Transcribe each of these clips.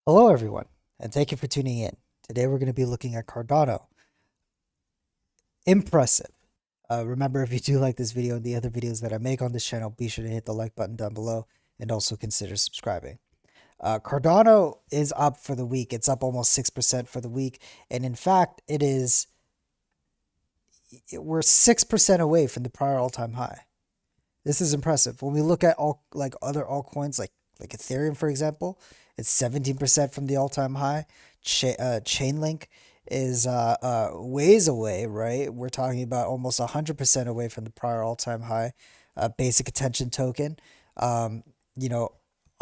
Hello, everyone, and thank you for tuning in. Today, we're going to be looking at Cardano. Impressive. Remember, if you do like this video and the other videos that I make on this channel, be sure to hit the like button down below and also consider subscribing. Cardano is up for the week. It's up almost 6% for the week. And in fact, we're 6% away from the prior all-time high. This is impressive. When we look at all like other altcoins like Ethereum, for example, it's 17% from the all-time high. Chainlink is ways away, right? We're talking about almost 100% away from the prior all-time high. Basic attention token, um, you know,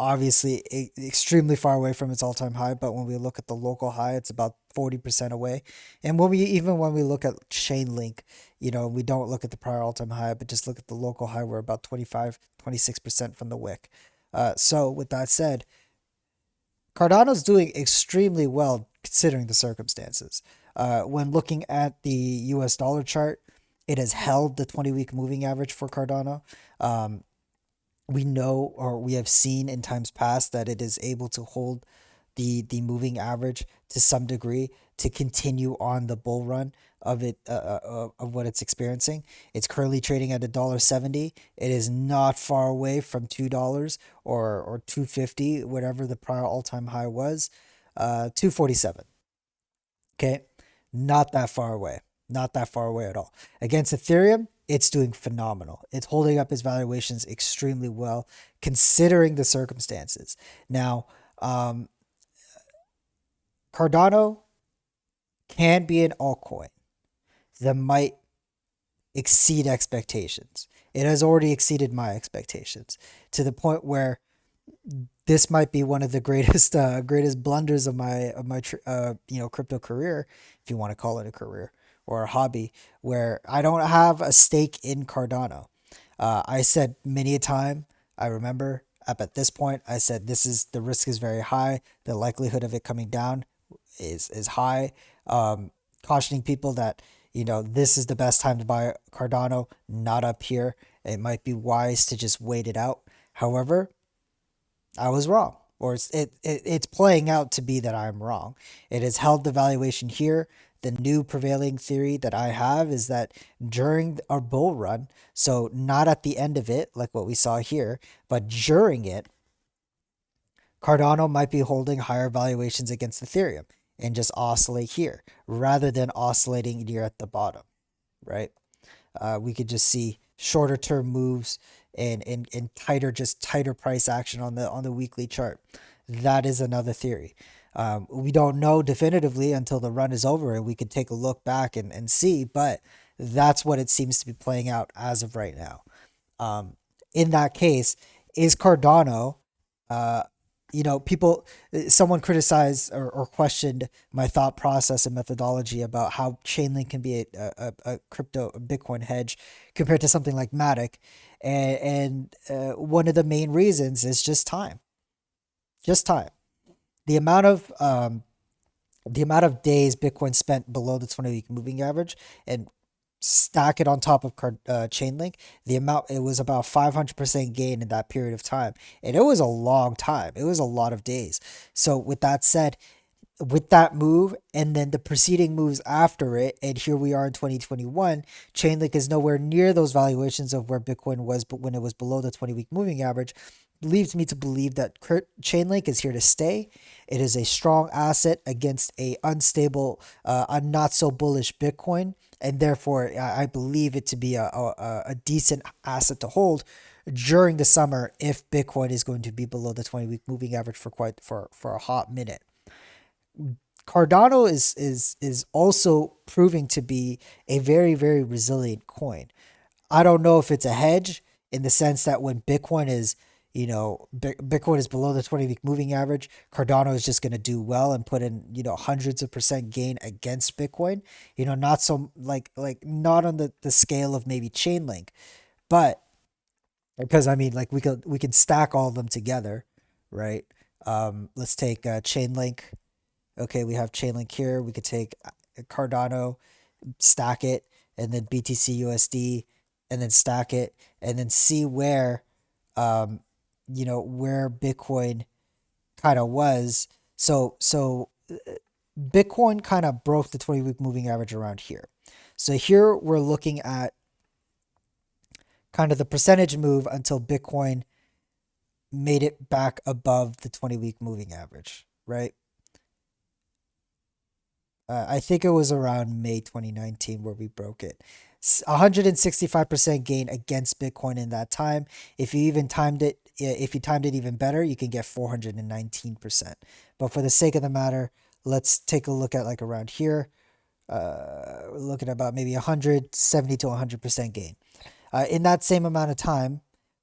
obviously extremely far away from its all-time high, but when we look at the local high, it's about 40% away. And when we look at Chainlink, we don't look at the prior all-time high, but just look at the local high. We're about 25, 26% from the wick. So with that said, Cardano's doing extremely well considering the circumstances. When looking at the US dollar chart, it has held the 20-week moving average for Cardano. Um, we know, or we have seen in times past, that it is able to hold the moving average to some degree to continue on the bull run of what it's experiencing. It's currently trading at $1.70. It is not far away from $2 or 2.50, whatever the prior all-time high was. 2.47. Okay, not that far away. Not that far away at all. Against Ethereum, it's doing phenomenal. It's holding up its valuations extremely well, considering the circumstances. Now, Cardano can be an altcoin that might exceed expectations. It has already exceeded my expectations to the point where this might be one of the greatest blunders of my crypto career, if you want to call it a career or a hobby, where I don't have a stake in Cardano. I said many a time, I remember up at this point, I said the risk is very high. The likelihood of it coming down is high. Cautioning people that this is the best time to buy Cardano, not up here. It might be wise to just wait it out. However, I was wrong, or it's playing out to be that I'm wrong. It has held the valuation here. The new prevailing theory that I have is that during our bull run, so not at the end of it, like what we saw here, but during it, Cardano might be holding higher valuations against Ethereum and just oscillate here rather than oscillating near at the bottom, right? We could just see shorter term moves and tighter price action on the weekly chart. That is another theory. We don't know definitively until the run is over and we can take a look back and see, but that's what it seems to be playing out as of right now. In that case, is Cardano, uh, people, someone criticized or questioned my thought process and methodology about how Chainlink can be a crypto a Bitcoin hedge compared to something like Matic. And one of the main reasons is just time. Just time. The amount of the amount of days Bitcoin spent below the 20-week moving average and stack it on top of Chainlink, the amount it was about 500% gain in that period of time, and it was a long time. It was a lot of days. So with that said, with that move and then the preceding moves after it, and here we are in 2021, Chainlink is nowhere near those valuations of where Bitcoin was, but when it was below the 20-week moving average, leaves me to believe that Chainlink is here to stay. It is a strong asset against a not so bullish Bitcoin, and therefore I believe it to be a decent asset to hold during the summer if Bitcoin is going to be below the 20-week moving average for a hot minute. Cardano is also proving to be a very, very resilient coin. I don't know if it's a hedge in the sense that when Bitcoin is, Bitcoin is below the 20-week moving average, Cardano is just going to do well and put in, hundreds of percent gain against Bitcoin. Not so like not on the scale of maybe Chainlink, but because I mean, like we could stack all of them together, right? Let's take Chainlink. Okay, we have Chainlink here. We could take Cardano, stack it, and then BTC USD, and then stack it, and then see where, where Bitcoin kind of was. So Bitcoin kind of broke the 20-week moving average around here. So here we're looking at kind of the percentage move until Bitcoin made it back above the 20-week moving average, right? I think it was around May 2019 where we broke it. 165% gain against Bitcoin in that time. If you even timed it, if you timed it even better, you can get 419%. But for the sake of the matter, let's take a look at like around here. We're looking at about maybe 170 to 100% gain. In that same amount of time,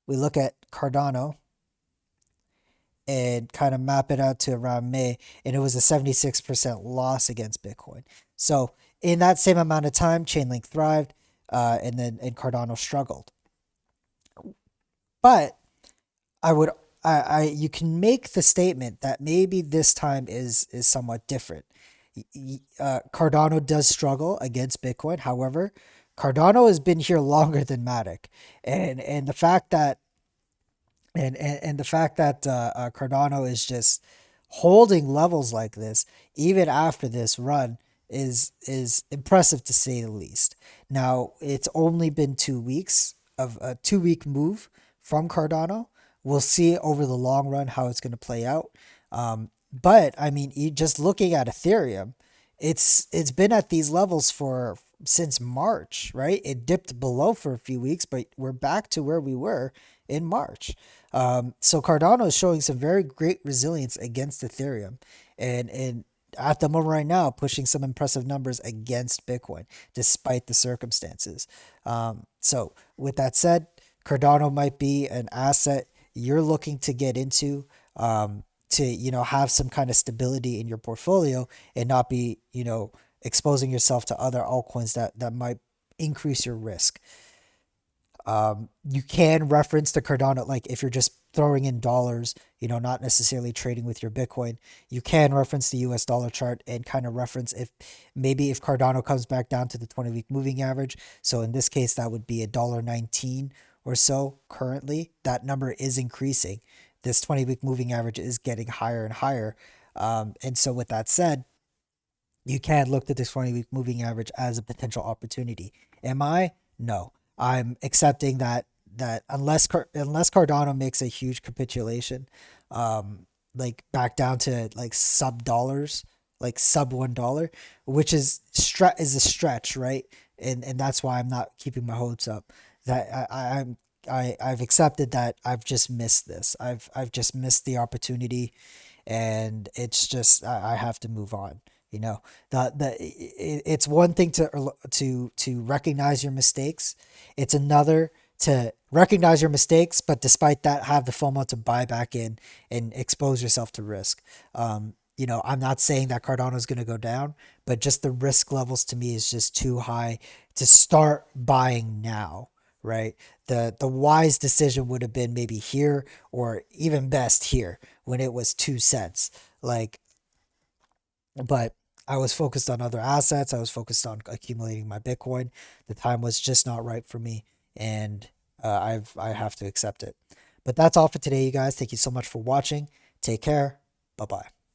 we look at Cardano and kind of map it out to around May, and it was a 76% loss against Bitcoin. So in that same amount of time, Chainlink thrived, and Cardano struggled. But I would you can make the statement that maybe this time is somewhat different. Cardano does struggle against Bitcoin. However, Cardano has been here longer than Matic, and the fact that and the fact that Cardano is just holding levels like this even after this run is impressive to say the least. Now it's only been 2 weeks of a 2 week move from Cardano. We'll see over the long run how it's going to play out. But I mean, just looking at Ethereum, it's been at these levels for since March, right? It dipped below for a few weeks, but we're back to where we were in March. So Cardano is showing some very great resilience against Ethereum, and at the moment right now, pushing some impressive numbers against Bitcoin despite the circumstances. So with that said, Cardano might be an asset you're looking to get into. To have some kind of stability in your portfolio and not be exposing yourself to other altcoins that might increase your risk. You can reference the Cardano, like if you're just throwing in dollars, not necessarily trading with your Bitcoin. You can reference the US dollar chart and kind of reference if Cardano comes back down to the 20-week moving average. So in this case, that would be $1.19 or so currently. That number is increasing. This 20-week moving average is getting higher and higher. And so with that said, you can look at this 20-week moving average as a potential opportunity. Am I? No. I'm accepting that unless Cardano makes a huge capitulation, like back down to like sub dollars, like sub $1, which is a stretch, right? And that's why I'm not keeping my hopes up. That I've accepted that I've just missed this. I've just missed the opportunity, and it's just I have to move on. It's one thing to recognize your mistakes. It's another to recognize your mistakes, but despite that, have the FOMO to buy back in and expose yourself to risk. I'm not saying that Cardano is going to go down, but just the risk levels to me is just too high to start buying now, right? The wise decision would have been maybe here, or even best here when it was 2 cents. Like, but I was focused on other assets. I was focused on accumulating my Bitcoin. The time was just not right for me, and I have to accept it. But that's all for today, you guys. Thank you so much for watching. Take care. Bye bye.